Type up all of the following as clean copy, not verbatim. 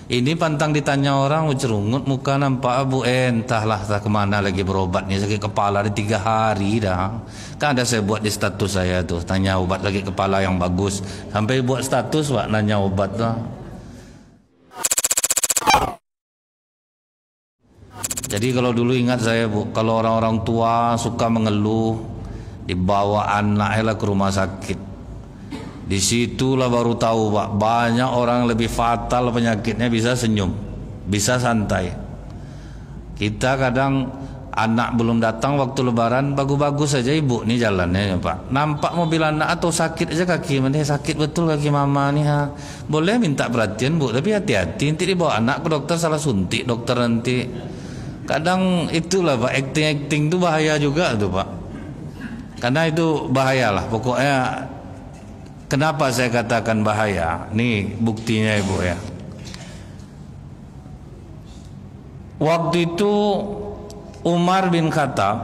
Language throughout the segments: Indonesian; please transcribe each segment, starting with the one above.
Ini pantang ditanya orang, cerungut muka nampak abu, entahlah tak kemana lagi berobat nih, sakit kepala di 3 hari dah. Kan ada saya buat di status saya tuh, tanya obat sakit kepala yang bagus, sampai buat status pak nanya obat dah. Jadi kalau dulu ingat saya bu, kalau orang-orang tua suka mengeluh, dibawa anaknya ke rumah sakit. Disitulah baru tahu pak, banyak orang lebih fatal penyakitnya bisa senyum, bisa santai. Kita kadang anak belum datang waktu lebaran, bagus-bagus saja ibu nih jalannya pak. Nampak mobil anak atau sakit aja kaki, mana sakit betul kaki mama nih ha. Boleh minta perhatian bu, tapi hati-hati nanti dibawa anak ke dokter salah suntik dokter nanti. Kadang itulah pak, acting-acting itu bahaya juga tuh pak. Karena itu bahayalah pokoknya. Kenapa saya katakan bahaya? Nih buktinya ibu ya. Waktu itu Umar bin Khattab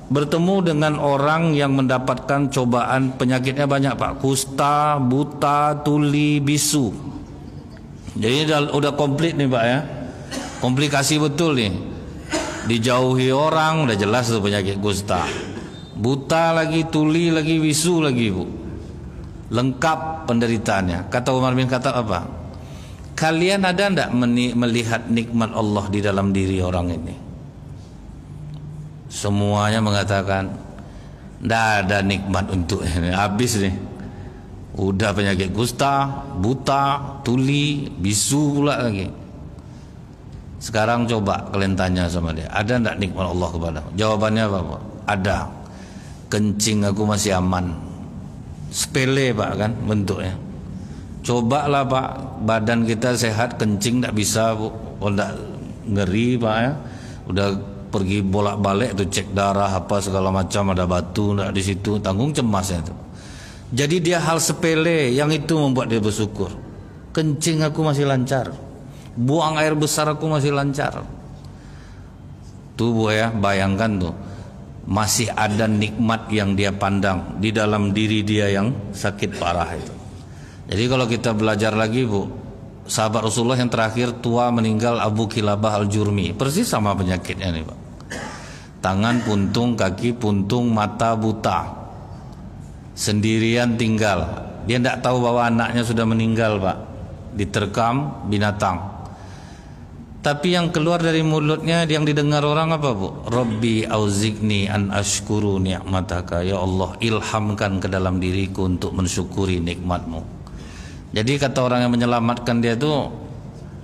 bertemu dengan orang yang mendapatkan cobaan penyakitnya banyak pak. Kusta, buta, tuli, bisu. Jadi udah komplit nih pak ya. Komplikasi betul nih. Dijauhi orang udah jelas tuh penyakit kusta. Buta lagi, tuli lagi, bisu lagi bu. Lengkap penderitaannya. Kata Umar bin Khattab apa? Kalian ada enggak melihat nikmat Allah di dalam diri orang ini? Semuanya mengatakan enggak ada nikmat untuk ini. Habis nih. Udah penyakit kusta, buta, tuli, bisu pula lagi. Sekarang coba kalian tanya sama dia, ada enggak nikmat Allah kepada? Jawabannya apa? Ada. Kencing aku masih aman. Sepele pak kan bentuknya. Cobalah pak, badan kita sehat, kencing tak bisa bu, tidak ngeri pak ya. Udah pergi bolak-balik tuh cek darah apa segala macam, ada batu tidak di situ, tanggung cemasnya itu. Jadi dia hal sepele yang itu membuat dia bersyukur. Kencing aku masih lancar, buang air besar aku masih lancar. Tuh bu ya, bayangkan tuh. Masih ada nikmat yang dia pandang di dalam diri dia yang sakit parah itu. Jadi kalau kita belajar lagi bu, sahabat Rasulullah yang terakhir tua meninggal Abu Kilabah Al-Jurmi, persis sama penyakitnya nih pak. Tangan puntung, kaki puntung, mata buta, sendirian tinggal. Dia tidak tahu bahwa anaknya sudah meninggal pak, diterkam binatang. Tapi yang keluar dari mulutnya yang didengar orang apa bu? Rabbi auzi'ni an ashkuru ni'mataka. Ya Allah, ilhamkan ke dalam diriku untuk mensyukuri nikmatmu. Jadi kata orang yang menyelamatkan dia itu,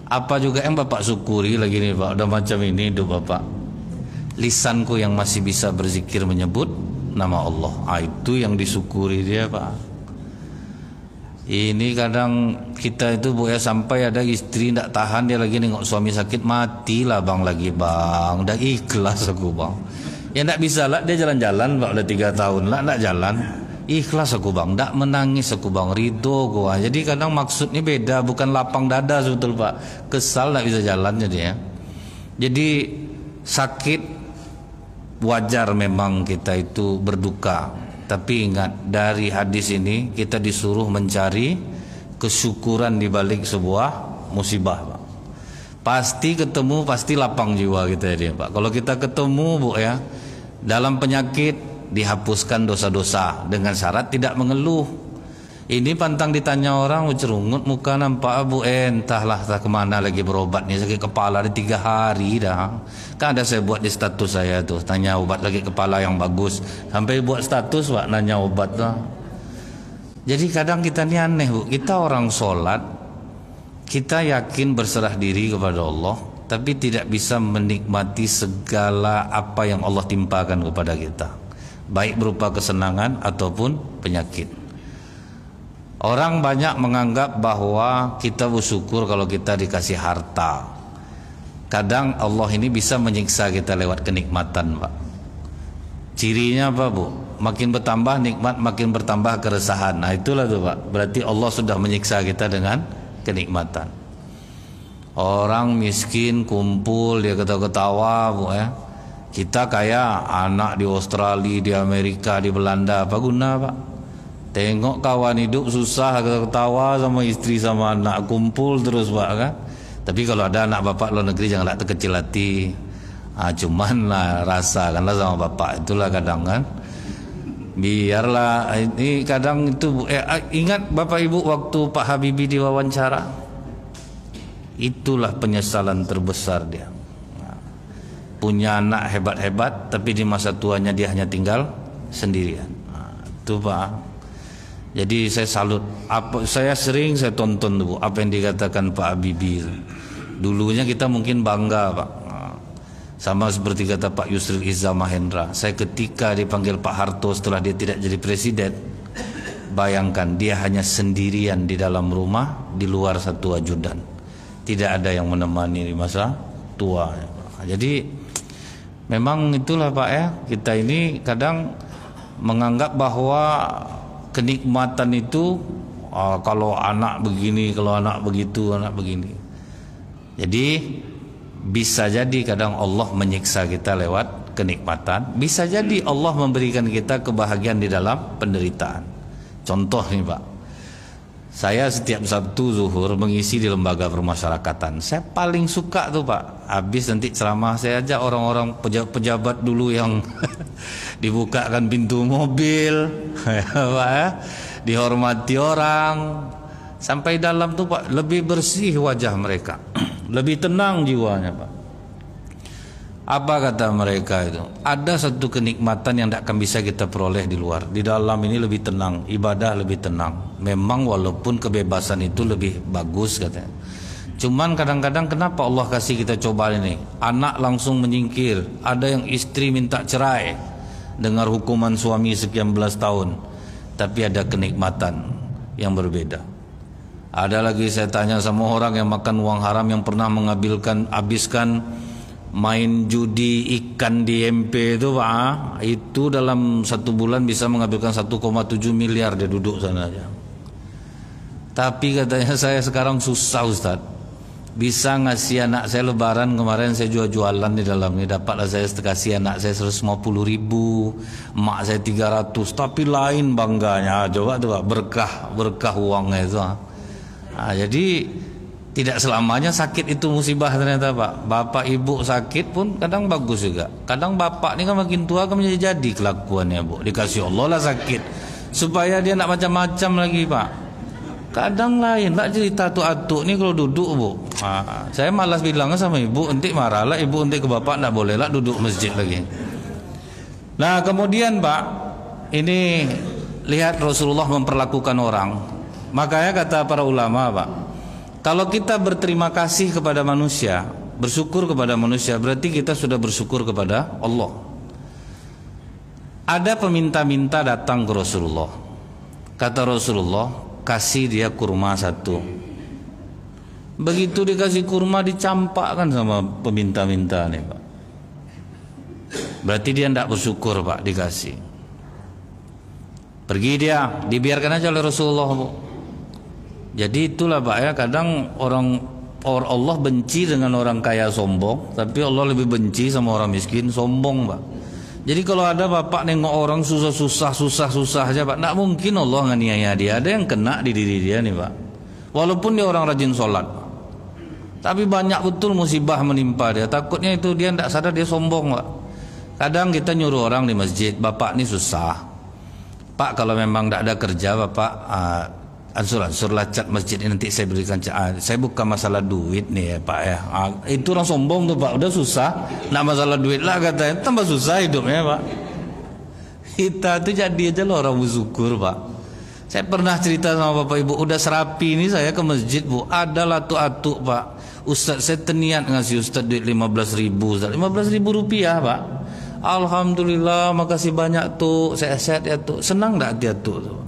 apa juga yang bapak syukuri lagi nih pak, udah macam ini hidup bapak. Lisanku yang masih bisa berzikir menyebut nama Allah, itu yang disyukuri dia pak. Ini kadang kita itu bu ya, sampai ada istri tidak tahan, dia lagi nengok suami sakit, matilah bang lagi bang, udah ikhlas aku bang. Ya tidak bisa lah dia jalan-jalan pak, udah 3 tahun lah tidak jalan, ikhlas aku bang, tidak menangis aku bang, ridho gua. Jadi kadang maksudnya beda, bukan lapang dada sebetulnya pak, kesal tidak bisa jalan jadi ya. Jadi sakit wajar memang kita itu berduka. Tapi ingat, dari hadis ini kita disuruh mencari kesyukuran di balik sebuah musibah, Pak. Pasti ketemu, pasti lapang jiwa kita ya, Pak. Kalau kita ketemu, Bu ya, dalam penyakit dihapuskan dosa-dosa dengan syarat tidak mengeluh. Ini pantang ditanya orang, cerungut muka nampak abu, entahlah tak kemana lagi berobat nih, sakit kepala di 3 hari dah. Kan ada saya buat di status saya tuh, tanya obat sakit kepala yang bagus, sampai buat status pak nanya obat lah. Jadi kadang kita ini aneh bu, kita orang sholat, kita yakin berserah diri kepada Allah, tapi tidak bisa menikmati segala apa yang Allah timpakan kepada kita, baik berupa kesenangan ataupun penyakit. Orang banyak menganggap bahwa kita bersyukur kalau kita dikasih harta. Kadang Allah ini bisa menyiksa kita lewat kenikmatan, Pak. Cirinya apa, Bu? Makin bertambah nikmat, makin bertambah keresahan. Nah itulah tuh, Pak. Berarti Allah sudah menyiksa kita dengan kenikmatan. Orang miskin kumpul, dia ketawa-ketawa, Bu ya. Kita kaya, anak di Australia, di Amerika, di Belanda, apa guna, Pak? Tengok kawan hidup susah, ketawa sama istri sama anak, kumpul terus pak kan. Tapi kalau ada anak bapak luar negeri janganlah terkecil hati. Cuman lah rasakanlah sama bapak, itulah kadang kan. Biarlah ini kadang itu ingat bapak ibu waktu Pak Habibie diwawancara, itulah penyesalan terbesar dia. Punya anak hebat-hebat tapi di masa tuanya dia hanya tinggal sendirian. Itu Pak. Jadi saya salut. Saya tonton tuh apa yang dikatakan Pak Habibie. Dulunya kita mungkin bangga Pak. Sama seperti kata Pak Yusril Iza Mahendra, saya ketika dipanggil Pak Harto setelah dia tidak jadi presiden, bayangkan dia hanya sendirian di dalam rumah, di luar satu ajudan, tidak ada yang menemani di masa tua. Jadi memang itulah Pak ya, kita ini kadang menganggap bahwa kenikmatan itu kalau anak begini, kalau anak begitu, anak begini. Jadi bisa jadi kadang Allah menyiksa kita lewat kenikmatan, bisa jadi Allah memberikan kita kebahagiaan di dalam penderitaan. Contoh nih Pak, saya setiap Sabtu zuhur mengisi di lembaga permasyarakatan. Saya paling suka tuh Pak, habis nanti ceramah saya ajak orang-orang pejabat dulu yang dibukakan pintu mobil Pak ya, dihormati orang sampai dalam tuh Pak, lebih bersih wajah mereka. Lebih tenang jiwanya Pak. Apa kata mereka itu? Ada satu kenikmatan yang tidak akan bisa kita peroleh di luar. Di dalam ini lebih tenang, ibadah lebih tenang. Memang walaupun kebebasan itu lebih bagus katanya. Cuman kadang-kadang kenapa Allah kasih kita coba ini? Anak langsung menyingkir. Ada yang istri minta cerai, dengar hukuman suami sekian belas tahun. Tapi ada kenikmatan yang berbeda. Ada lagi saya tanya sama orang yang makan uang haram, yang pernah habiskan main judi ikan di MP itu Pak, itu dalam 1 bulan bisa menghabiskan 1,7 miliar dia duduk sana aja. Tapi katanya saya sekarang susah Ustaz, bisa ngasih anak saya lebaran kemarin saya jualan di dalam ini, dapatlah saya kasih anak saya 150.000, emak saya 300, tapi lain bangganya. Coba tuh Pak, berkah uangnya itu. Jadi tidak selamanya sakit itu musibah ternyata Pak. Bapak ibu sakit pun kadang bagus juga. Kadang bapak ini kan makin tua kan menjadi kelakuannya Bu. Dikasih Allah lah sakit supaya dia nak macam-macam lagi Pak. Kadang lain tak cerita atuk ini kalau duduk Bu. Saya malas bilangnya sama ibu, nanti marahlah ibu, nanti ke bapak tidak bolehlah duduk masjid lagi. Nah kemudian Pak, ini lihat Rasulullah memperlakukan orang. Makanya kata para ulama Pak, kalau kita berterima kasih kepada manusia, bersyukur kepada manusia, berarti kita sudah bersyukur kepada Allah. Ada peminta-minta datang ke Rasulullah. Kata Rasulullah, kasih dia kurma 1. Begitu dikasih kurma dicampakkan sama peminta-minta nih Pak. Berarti dia tidak bersyukur Pak dikasih. Pergi dia, dibiarkan aja oleh Rasulullah Bu. Jadi itulah Pak ya, kadang orang Allah benci dengan orang kaya sombong, tapi Allah lebih benci sama orang miskin sombong Pak. Jadi kalau ada bapak nengok orang susah aja Pak, tidak mungkin Allah nganiaya dia. Ada yang kena di diri dia nih Pak. Walaupun dia orang rajin sholat, tapi banyak betul musibah menimpa dia. Takutnya itu dia tidak sadar dia sombong Pak. Kadang kita nyuruh orang di masjid, bapak ini susah Pak, kalau memang tidak ada kerja bapak ansurlah cat masjid ini nanti saya berikan cat. Saya bukan masalah duit nih ya Pak ya. Itu orang sombong tuh Pak, udah susah, nak masalah duit lah katanya, tambah susah hidupnya Pak. Kita tuh jadi aja loh orang bersyukur Pak. Saya pernah cerita sama bapak ibu, udah serapi ini saya ke masjid Bu, ada atuk-atuk Pak, Ustaz saya teniat ngasih Ustaz duit 15.000 Ustaz, 15.000 rupiah Pak. Alhamdulillah, makasih banyak tuh, saya sehat ya tuh. Senang gak hati atuk tuh?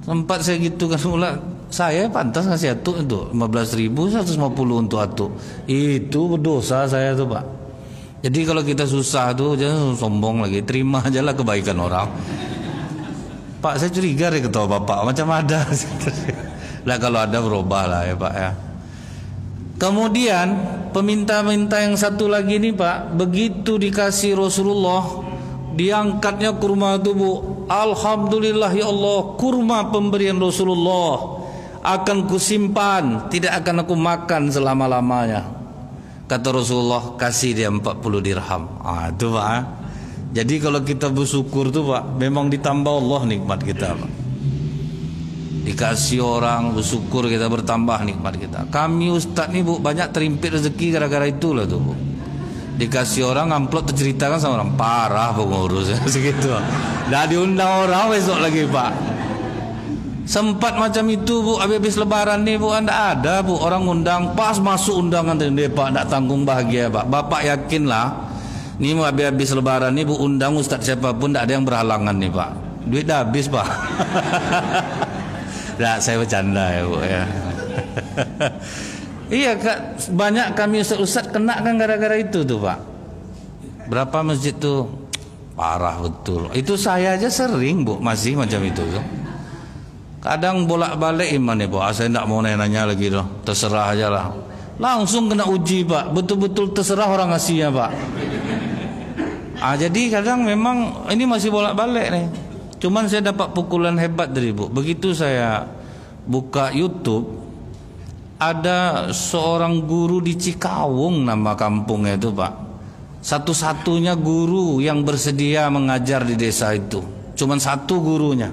Sempat saya gitu kan pula, saya pantas ngasih atuk itu 15.000, 150 untuk atuk. Itu berdosa saya tuh Pak. Jadi kalau kita susah tuh jangan sombong lagi, terima aja lah kebaikan orang. Pak saya curiga deh ketua bapak, macam ada. Lah kalau ada berubah lah ya Pak ya. Kemudian peminta-minta yang satu lagi nih Pak, begitu dikasih Rasulullah, diangkatnya kurma itu Bu. Alhamdulillah ya Allah, kurma pemberian Rasulullah. akan kusimpan, tidak akan aku makan selama-lamanya. Kata Rasulullah, kasih dia 40 dirham. Itu Pak. Jadi kalau kita bersyukur tuh Pak, memang ditambah Allah nikmat kita Pak. Dikasih orang, bersyukur kita, bertambah nikmat kita. Kami Ustaz nih Bu, banyak terimpit rezeki gara-gara itulah tuh Bu. Dikasih orang, amplop terceritakan sama orang, parah pengurus segitu. Dah diundang orang besok lagi Pak. Sempat macam itu Bu, habis lebaran nih Bu, anda ada Bu, orang undang, pas masuk undangan tadi Pak, tak tanggung bahagia Pak. Bapak yakinlah, nih mau habis lebaran nih Bu, undang Ustaz siapapun, tak ada yang berhalangan nih Pak. Duit dah habis Pak. Nah, saya bercanda ya Bu ya. Iya Kak, banyak kami Ustaz kena kan gara-gara itu tuh Pak. Berapa masjid tuh? Parah betul. Itu saya aja sering Bu, masih macam itu tuh. Kadang bolak-balik iman ya Pak. Saya tidak mau nanya lagi tuh. Terserah aja lah. Langsung kena uji Pak. Betul-betul terserah orang ngasihnya Pak. Jadi kadang memang ini masih bolak-balik nih. Cuman saya dapat pukulan hebat dari Bu. Begitu saya buka YouTube, ada seorang guru di Cikawung, nama kampungnya itu Pak. Satu-satunya guru yang bersedia mengajar di desa itu. Cuman satu gurunya.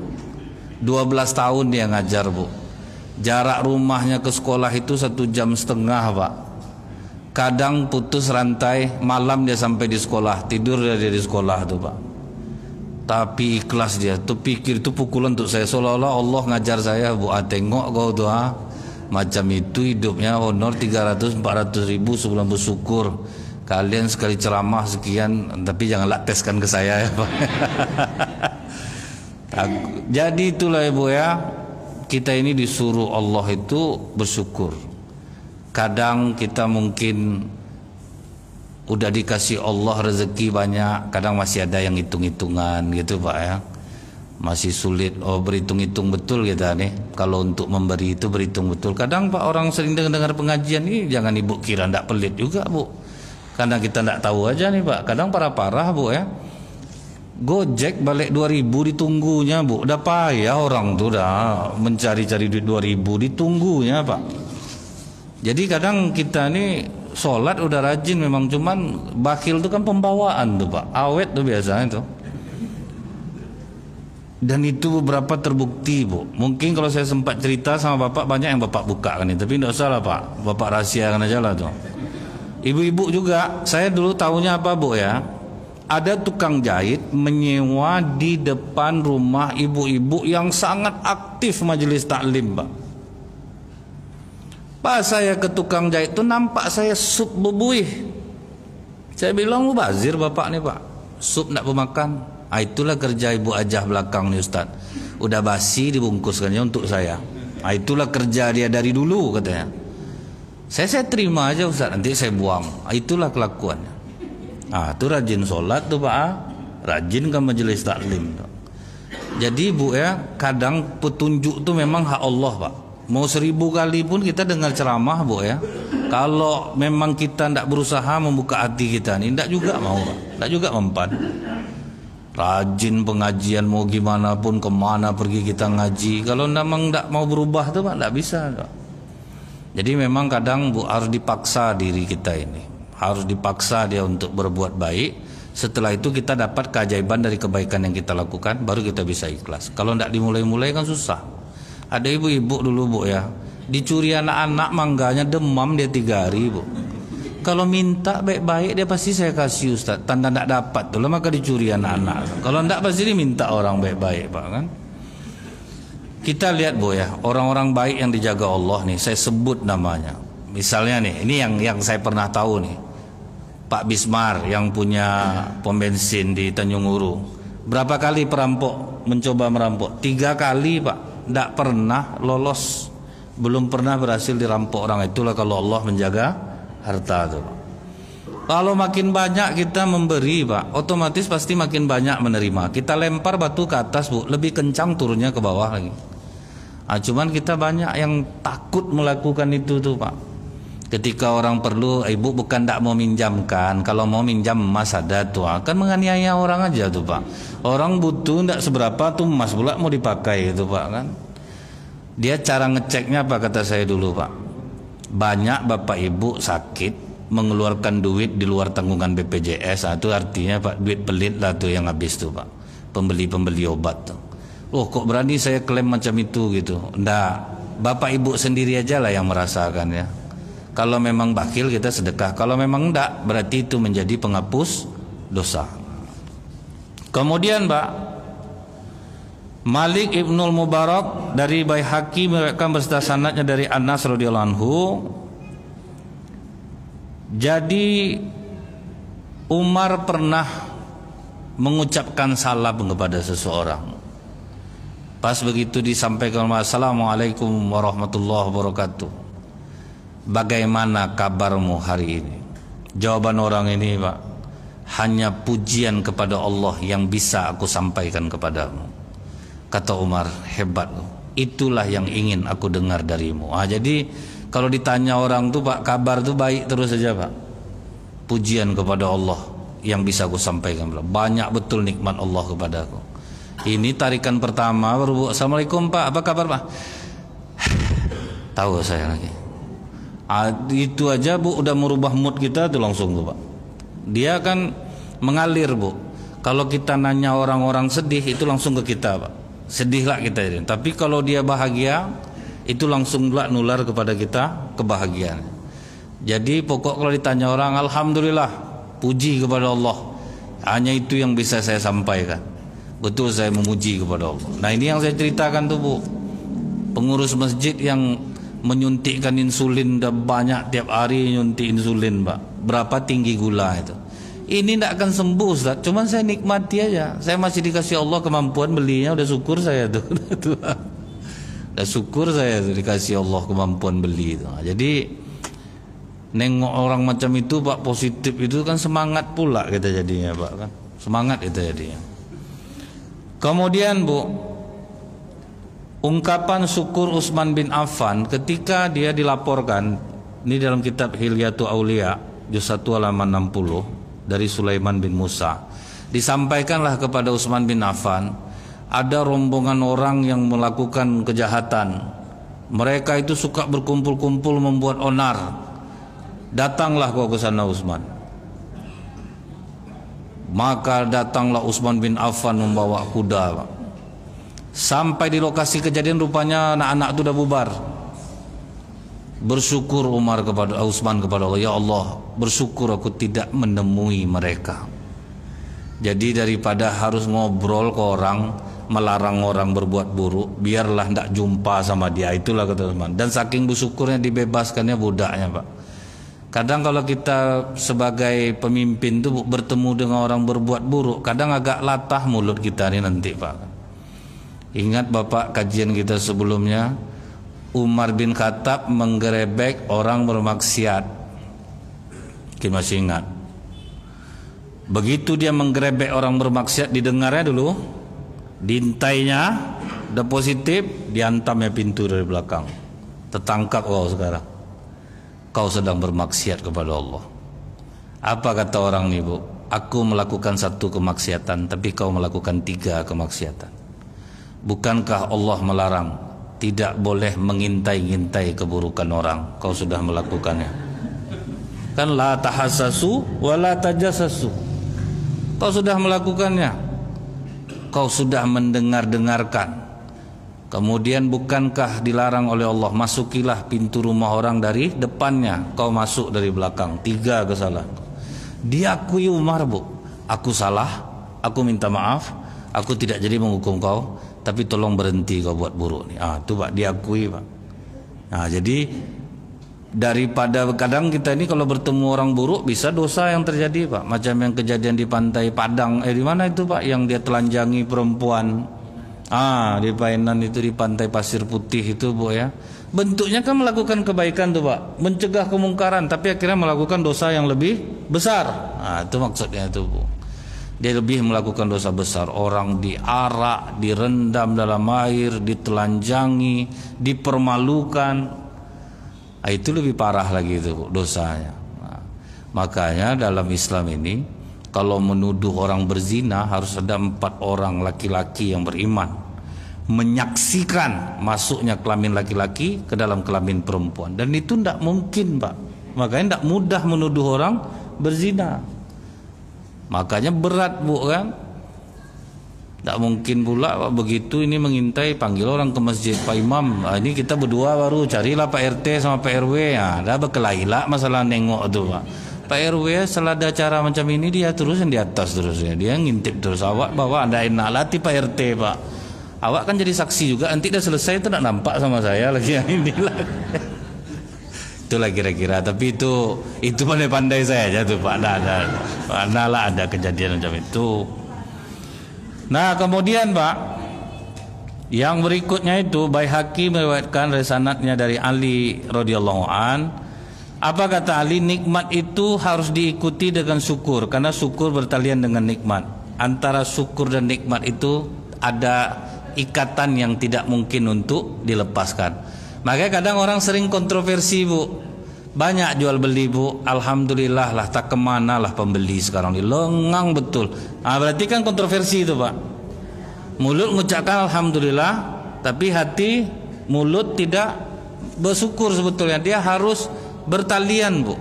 12 tahun dia ngajar Bu. Jarak rumahnya ke sekolah itu 1,5 jam Pak. Kadang putus rantai, malam dia sampai di sekolah, tidur dia di sekolah tuh Pak. Tapi ikhlas dia, tuh pikir itu pukulan untuk saya, seolah-olah Allah ngajar saya Bu. Tengok kau tuh macam itu hidupnya, honor 300-400 ribu sebulan, bersyukur. Kalian sekali ceramah sekian, tapi janganlah teskan ke saya ya Pak. Jadi itulah Ibu ya, kita ini disuruh Allah itu bersyukur. Kadang kita mungkin udah dikasih Allah rezeki banyak, kadang masih ada yang hitung-hitungan gitu Pak ya. Masih sulit berhitung-hitung betul kita nih. Kalau untuk memberi itu berhitung betul. Kadang Pak, orang sering dengar pengajian ini, jangan Ibu kira ndak pelit juga Bu. Karena kita ndak tahu aja nih Pak. Kadang parah-parah Bu ya. Gojek balik 2.000 ditunggunya Bu. Udah payah orang tuh dah mencari-cari duit 2.000 ditunggunya Pak. Jadi kadang kita nih sholat udah rajin memang, cuman bakhil itu kan pembawaan tuh Pak. Awet tuh biasanya tuh. Dan itu beberapa terbukti Bu. Mungkin kalau saya sempat cerita sama Bapak, banyak yang Bapak buka kan ini. Tapi tidak usah lah Pak, Bapak rahasiakan aja lah tuh. Ibu-ibu juga, saya dulu tahunya apa Bu ya, ada tukang jahit menyewa di depan rumah ibu-ibu yang sangat aktif majelis taklim Pak. Pas saya ke tukang jahit itu nampak saya sup berbuih. Saya bilang, lu bazir Bapak nih Pak, sup nak pemakan. Itulah kerja ibu ajah belakang nih Ustaz. Udah basi dibungkuskannya untuk saya. Itulah kerja dia dari dulu katanya. Saya terima aja Ustaz, nanti saya buang. Itulah kelakuannya. Itu rajin sholat tuh Pak, rajin ke majelis taklim. Jadi Bu ya, kadang petunjuk tuh memang hak Allah Pak. Mau 1000 kali pun kita dengar ceramah Bu ya, kalau memang kita tidak berusaha membuka hati kita nih, tidak juga mau Pak, tidak juga mempan. Rajin pengajian mau gimana pun, kemana pergi kita ngaji, kalau memang tidak mau berubah tuh Pak, tidak bisa Pak. Jadi memang kadang Bu harus dipaksa diri kita ini, harus dipaksa dia untuk berbuat baik. Setelah itu kita dapat keajaiban dari kebaikan yang kita lakukan, baru kita bisa ikhlas. Kalau tidak dimulai-mulai kan susah. Ada ibu-ibu dulu Bu ya, dicuri anak-anak mangganya, demam dia 3 hari Bu. Kalau minta baik-baik dia pasti saya kasih Ustaz. Tanda tidak dapat tuh lah maka dicuri anak-anak. Kalau tidak pasti diminta orang baik-baik Pak kan. Kita lihat Bu ya, orang-orang baik yang dijaga Allah nih, saya sebut namanya. Misalnya nih, ini yang saya pernah tahu nih, Pak Bismar yang punya pom bensin di Tanjung Uru. Berapa kali perampok mencoba merampok? 3 kali Pak. Tidak pernah lolos, belum pernah berhasil dirampok orang. Itulah kalau Allah menjaga harta itu. Kalau makin banyak kita memberi Pak, otomatis pasti makin banyak menerima. Kita lempar batu ke atas Bu, lebih kencang turunnya ke bawah lagi. Cuman kita banyak yang takut melakukan itu tuh Pak. Ketika orang perlu, ibu bukan tidak mau minjamkan. Kalau mau minjam emas ada tuh, akan menganiaya orang aja tuh Pak. Orang butuh tidak seberapa tuh emas pula mau dipakai itu Pak kan. Dia cara ngeceknya apa kata saya dulu Pak? Banyak bapak ibu sakit mengeluarkan duit di luar tanggungan BPJS. Itu artinya Pak, duit pelit lah tuh yang habis tuh Pak. Pembeli obat tuh. Oh kok berani saya klaim macam itu gitu. Nggak, bapak ibu sendiri aja lah yang merasakan ya. Kalau memang bakhil kita sedekah. Kalau memang enggak, berarti itu menjadi penghapus dosa. Kemudian Pak, Malik Ibnul Mubarak dari Baihaqi meriwayatkan beserta sanadnya dari Anas radhiyallahu anhu. Jadi Umar pernah mengucapkan salam kepada seseorang. Pas begitu disampaikan, Assalamualaikum warahmatullahi wabarakatuh. Bagaimana kabarmu hari ini? Jawaban orang ini Pak, hanya pujian kepada Allah yang bisa aku sampaikan kepadamu. Kata Umar, hebat loh. Itulah yang ingin aku dengar darimu. Jadi kalau ditanya orang tuh Pak, kabar tuh baik terus saja Pak. Pujian kepada Allah yang bisa aku sampaikan. Banyak betul nikmat Allah kepadaku. Ini tarikan pertama baru, Assalamualaikum Pak, apa kabar Pak? Tahu saya lagi. Itu aja Bu udah merubah mood kita tuh langsung tuh Pak. Dia kan mengalir Bu. Kalau kita nanya orang-orang sedih itu langsung ke kita Pak. Sedihlah kita ini. Tapi kalau dia bahagia itu langsung nular kepada kita kebahagiaan. Jadi pokok kalau ditanya orang, alhamdulillah, puji kepada Allah. Hanya itu yang bisa saya sampaikan. Betul saya memuji kepada Allah. Nah ini yang saya ceritakan tuh Bu. Pengurus masjid yang menyuntikkan insulin, udah banyak tiap hari nyuntik insulin Pak. Berapa tinggi gula itu? Ini tidak akan sembuh Ustaz. Cuman saya nikmati aja. Saya masih dikasih Allah kemampuan belinya. Udah syukur saya tuh. Udah syukur saya tuh dikasih Allah kemampuan beli itu. Jadi nengok orang macam itu Pak, positif itu kan semangat pula kita jadinya Pak kan. Semangat kita jadinya. Kemudian Bu, ungkapan syukur Utsman bin Affan ketika dia dilaporkan, ini dalam kitab Hilyatul Aulia juz 1 halaman 60 dari Sulaiman bin Musa. Disampaikanlah kepada Utsman bin Affan, ada rombongan orang yang melakukan kejahatan. Mereka itu suka berkumpul-kumpul membuat onar. Datanglah kau ke sana Utsman. Maka datanglah Utsman bin Affan membawa kuda. Sampai di lokasi kejadian rupanya anak-anak itu sudah bubar. Bersyukur Utsman kepada Allah, ya Allah, bersyukur aku tidak menemui mereka. Jadi daripada harus ngobrol ke orang, melarang orang berbuat buruk, biarlah tidak jumpa sama dia. Itulah kata Utsman. Dan saking bersyukurnya dibebaskannya budaknya Pak. Kadang kalau kita sebagai pemimpin tuh bertemu dengan orang berbuat buruk, kadang agak latah mulut kita nih nanti Pak. Ingat Bapak kajian kita sebelumnya, Umar bin Khattab menggerebek orang bermaksiat. Kita masih ingat. Begitu dia menggerebek orang bermaksiat, didengarnya dulu, diintainya, udah positif, diantamnya pintu dari belakang. Tertangkap kau sekarang. Kau sedang bermaksiat kepada Allah. Apa kata orang ini Bu? Aku melakukan 1 kemaksiatan, tapi kau melakukan 3 kemaksiatan. Bukankah Allah melarang tidak boleh mengintai-intai keburukan orang? Kau sudah melakukannya. Kan la tahassasu wa la tajassasu. Kau sudah melakukannya. Kau sudah mendengar-dengarkan. Kemudian bukankah dilarang oleh Allah, masukilah pintu rumah orang dari depannya, kau masuk dari belakang. 3 kesalahan. Diakui Umar Bu, aku salah, aku minta maaf, aku tidak jadi menghukum kau, tapi tolong berhenti kau buat buruk nih. Itu Pak, diakui Pak. Nah jadi daripada kadang kita ini kalau bertemu orang buruk bisa dosa yang terjadi Pak. Macam yang kejadian di pantai Padang, di mana itu Pak, yang dia telanjangi perempuan. Di Painan itu, di pantai Pasir Putih itu Bu ya. Bentuknya kan melakukan kebaikan tuh Pak, mencegah kemungkaran, tapi akhirnya melakukan dosa yang lebih besar. Itu maksudnya itu Bu. Dia lebih melakukan dosa besar. Orang diarak, direndam dalam air, ditelanjangi, dipermalukan. Itu lebih parah lagi itu dosanya. Makanya dalam Islam ini, kalau menuduh orang berzina harus ada 4 orang laki-laki yang beriman. menyaksikan masuknya kelamin laki-laki ke dalam kelamin perempuan, dan itu tidak mungkin, Pak. Makanya tidak mudah menuduh orang berzina. Makanya berat, Bu, kan? Tidak mungkin pula Pak, begitu ini mengintai, panggil orang ke masjid, Pak Imam, ini kita berdua baru, carilah Pak RT sama Pak RW. Ada berkelahi lah masalah nengok tuh, Pak. Pak RW setelah ada acara macam ini dia terusin di atas terusnya, dia ngintip terus, awak bawa anda enak latih Pak RT, Pak. Awak kan jadi saksi juga, nanti dah selesai itu tidak nampak sama saya lagi yang inilah. Itulah kira-kira, tapi itu pandai-pandai saya aja tuh, Pak. Mana lah ada kejadian macam itu. Nah, kemudian, Pak, yang berikutnya itu Baihaqi meriwayatkan dari sanadnya dari Ali radhiyallahu an. Apa kata Ali? Nikmat itu harus diikuti dengan syukur, karena syukur bertalian dengan nikmat. Antara syukur dan nikmat itu ada ikatan yang tidak mungkin untuk dilepaskan. Makanya kadang orang sering kontroversi, Bu. Banyak jual beli, Bu. Alhamdulillah lah, tak kemana lah pembeli sekarang ini, lengang betul. Berarti kan kontroversi itu, Pak. Mulut mengucapkan alhamdulillah, tapi hati mulut tidak bersyukur sebetulnya. Dia harus bertalian, Bu.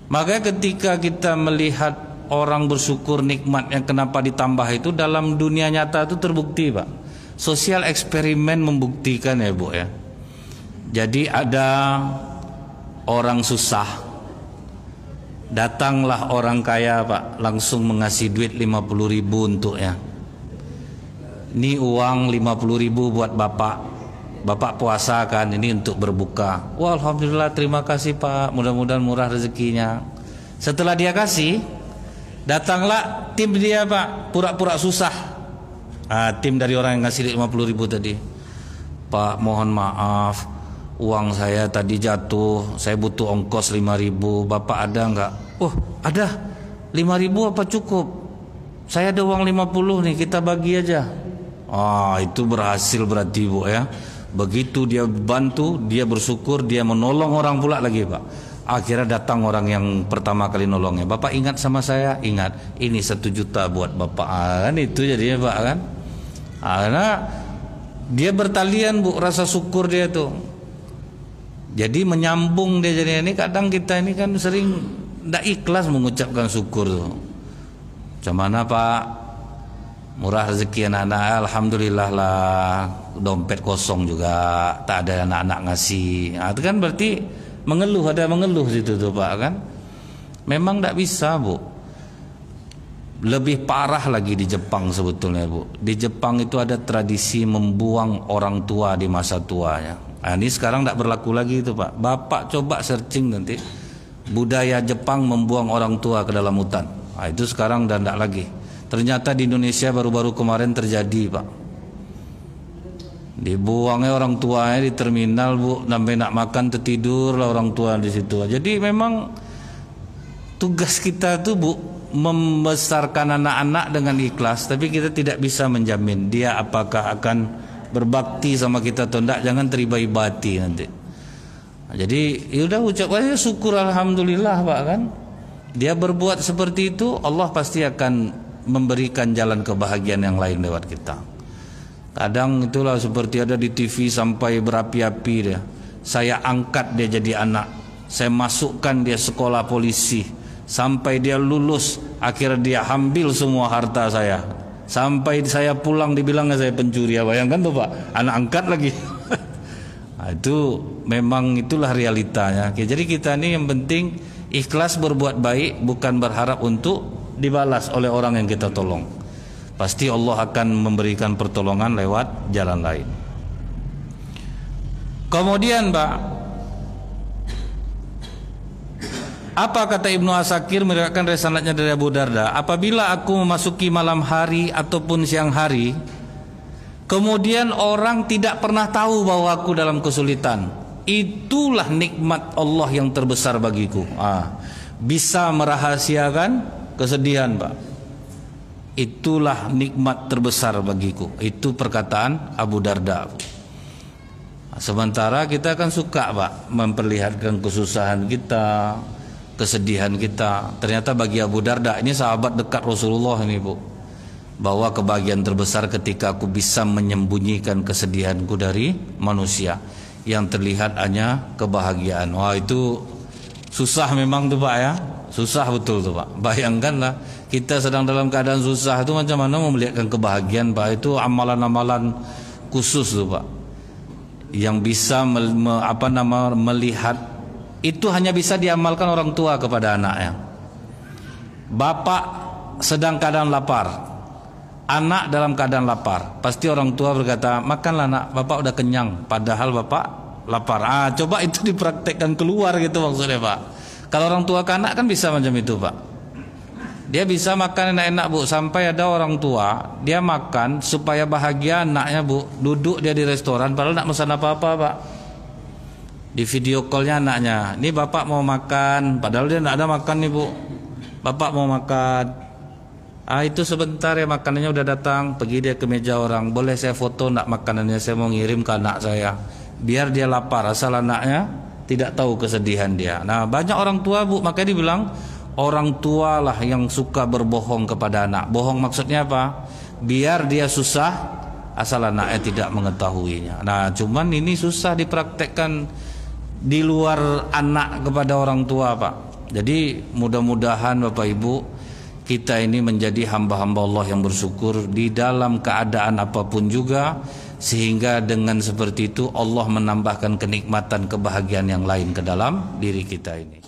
Makanya ketika kita melihat orang bersyukur nikmat yang kenapa ditambah itu, dalam dunia nyata itu terbukti, Pak. Sosial eksperimen membuktikan ya, Bu, ya. Jadi ada orang susah, datanglah orang kaya, Pak, langsung mengasih duit 50.000 untuknya. Ini uang 50.000 buat Bapak puasa kan, ini untuk berbuka. Wah, alhamdulillah, terima kasih, Pak, mudah-mudahan murah rezekinya. Setelah dia kasih, datanglah tim dia, Pak, pura-pura susah. Tim dari orang yang ngasih 50.000 tadi. Pak, mohon maaf, uang saya tadi jatuh, saya butuh ongkos 5.000, Bapak ada enggak? Oh, ada. 5.000 apa cukup? Saya ada uang 50 nih, kita bagi aja. Itu berhasil berarti, Bu, ya. Begitu dia bantu, dia bersyukur, dia menolong orang pula lagi, Pak. Akhirnya datang orang yang pertama kali nolongnya. Bapak ingat sama saya? Ingat. Ini 1 juta buat Bapak. Kan itu jadinya, Pak, kan? Karena dia bertalian, Bu, rasa syukur dia tuh. Jadi menyambung dia jadinya. Ini kadang kita ini kan sering tidak ikhlas mengucapkan syukur tuh. Macam mana, Pak? Murah rezeki anak-anak, alhamdulillah lah, dompet kosong juga, tak ada anak-anak ngasih. Itu kan berarti mengeluh, ada mengeluh situ tuh, Pak, kan? Memang tidak bisa, Bu. Lebih parah lagi di Jepang sebetulnya, Bu. Di Jepang itu ada tradisi membuang orang tua di masa tuanya. Ini sekarang tidak berlaku lagi itu, Pak. Bapak coba searching nanti, budaya Jepang membuang orang tua ke dalam hutan. Itu sekarang dan tidak lagi. Ternyata di Indonesia baru-baru kemarin terjadi, Pak. Dibuangnya orang tuanya di terminal, Bu, sampai nak makan tertidur lah orang tua di situ. Jadi memang tugas kita tuh, Bu, membesarkan anak-anak dengan ikhlas, tapi kita tidak bisa menjamin dia apakah akan berbakti sama kita atau tidak. Jangan teriba-ibati nanti. Jadi yaudah ucap aja syukur alhamdulillah, Pak, kan. Dia berbuat seperti itu, Allah pasti akan memberikan jalan kebahagiaan yang lain lewat kita. Kadang itulah seperti ada di TV sampai berapi-api dia. Saya angkat dia jadi anak, saya masukkan dia sekolah polisi, sampai dia lulus, akhirnya dia ambil semua harta saya. Sampai saya pulang dibilang saya pencuri. Bayangkan tuh, Pak, anak angkat lagi. Itu memang itulah realitanya. Jadi kita ini yang penting ikhlas berbuat baik, bukan berharap untuk dibalas oleh orang yang kita tolong. Pasti Allah akan memberikan pertolongan lewat jalan lain. Kemudian, Pak, apa kata Ibnu Asakir meriwayatkan risalatnya dari Abu Darda? Apabila aku memasuki malam hari ataupun siang hari, kemudian orang tidak pernah tahu bahwa aku dalam kesulitan, itulah nikmat Allah yang terbesar bagiku. Bisa merahasiakan kesedihan, Pak. Itulah nikmat terbesar bagiku. Itu perkataan Abu Darda. Sementara kita kan suka, Pak, memperlihatkan kesusahan kita, kesedihan kita. Ternyata bagi Abu Darda, ini sahabat dekat Rasulullah ini, Bu. bahwa kebahagiaan terbesar ketika aku bisa menyembunyikan kesedihanku dari manusia, yang terlihat hanya kebahagiaan. Wah, itu susah memang tuh Pak ya, susah betul tuh Pak. Bayangkanlah kita sedang dalam keadaan susah itu macam mana memelihatkan kebahagiaan Pak. Itu amalan-amalan khusus tuh Pak, yang bisa melihat itu hanya bisa diamalkan orang tua kepada anaknya. Bapak sedang keadaan lapar, anak dalam keadaan lapar, pasti orang tua berkata, makanlah nak, bapak udah kenyang, padahal bapak lapar. Coba itu dipraktekkan keluar gitu maksudnya Pak. Kalau orang tua ke anak kan bisa macam itu Pak. Dia bisa makan enak-enak Bu, sampai ada orang tua dia makan supaya bahagia anaknya Bu, duduk dia di restoran padahal nak pesan apa-apa Pak. Di video callnya anaknya, ini bapak mau makan, padahal dia tidak ada makan nih Bu. Bapak mau makan. Itu sebentar ya, makanannya udah datang. Pergi dia ke meja orang, boleh saya foto nak makanannya, saya mau ngirim ke anak saya, biar dia lapar, asal anaknya tidak tahu kesedihan dia. Nah, banyak orang tua Bu, makanya dibilang orang tua lah yang suka berbohong kepada anak. Bohong maksudnya apa? Biar dia susah, asal anaknya tidak mengetahuinya. Nah, cuman ini susah dipraktekkan di luar anak kepada orang tua Pak. Jadi mudah-mudahan Bapak Ibu, kita ini menjadi hamba-hamba Allah yang bersyukur di dalam keadaan apapun juga, sehingga dengan seperti itu Allah menambahkan kenikmatan kebahagiaan yang lain ke dalam diri kita ini.